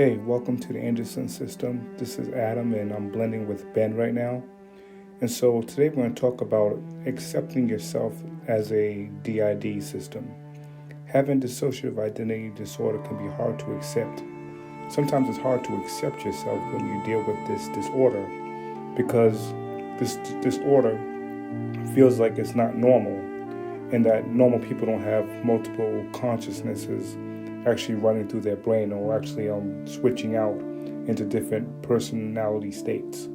Hey, welcome to the Anderson system. This is Adam, and I'm blending with Ben right now. And so today we're going to talk about accepting yourself as a DID system. Having dissociative identity disorder can be hard to accept. Sometimes it's hard to accept yourself when you deal with this disorder because this disorder feels like it's not normal and that normal people don't have multiple consciousnesses actually running through their brain or actually switching out into different personality states.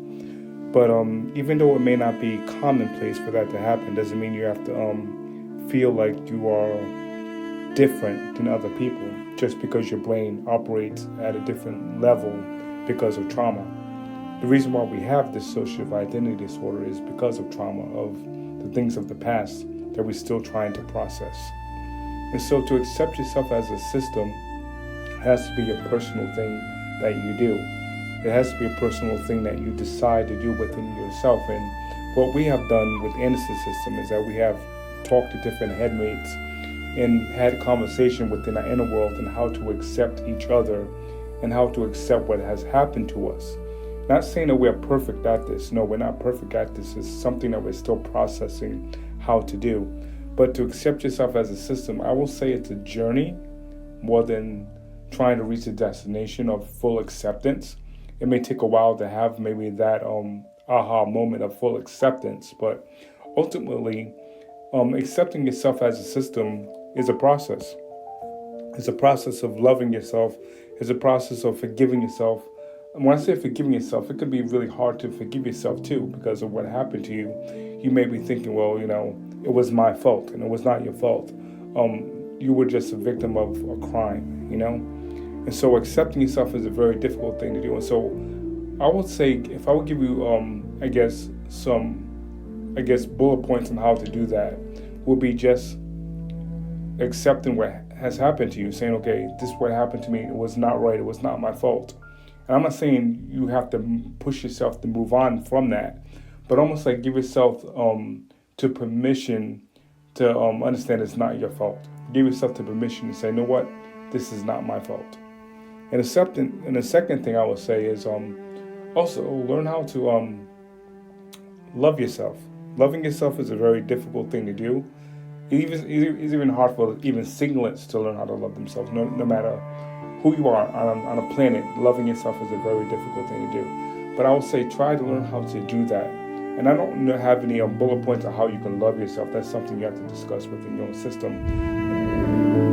But even though it may not be commonplace for that to happen, doesn't mean you have to feel like you are different than other people just because your brain operates at a different level because of trauma. The reason why we have dissociative identity disorder is because of trauma, of the things of the past that we're still trying to process. And so to accept yourself as a system has to be a personal thing that you do. It has to be a personal thing that you decide to do within yourself. And what we have done with Anderson System is that we have talked to different headmates and had a conversation within our inner world on how to accept each other and how to accept what has happened to us. Not saying that we're perfect at this. No, we're not perfect at this. It's something that we're still processing how to do. But to accept yourself as a system, I will say it's a journey more than trying to reach a destination of full acceptance. It may take a while to have maybe that aha moment of full acceptance, but ultimately, accepting yourself as a system is a process. It's a process of loving yourself. It's a process of forgiving yourself. And when I say forgiving yourself, it can be really hard to forgive yourself too because of what happened to you. You may be thinking, well, it was my fault, and it was not your fault. You were just a victim of a crime, And so accepting yourself is a very difficult thing to do. And so I would say, if I would give you, some bullet points on how to do that, would be just accepting what has happened to you, saying, okay, this is what happened to me. It was not right. It was not my fault. And I'm not saying you have to push yourself to move on from that, but almost like give yourself to permission to understand it's not your fault. Give yourself the permission to say, you know what, this is not my fault. And the second thing I would say is also learn how to love yourself. Loving yourself is a very difficult thing to do. It's even hard for even singlets to learn how to love themselves. No matter who you are on a planet, loving yourself is a very difficult thing to do. But I would say try to learn how to do that. And I don't have any bullet points on how you can love yourself. That's something you have to discuss within your own system.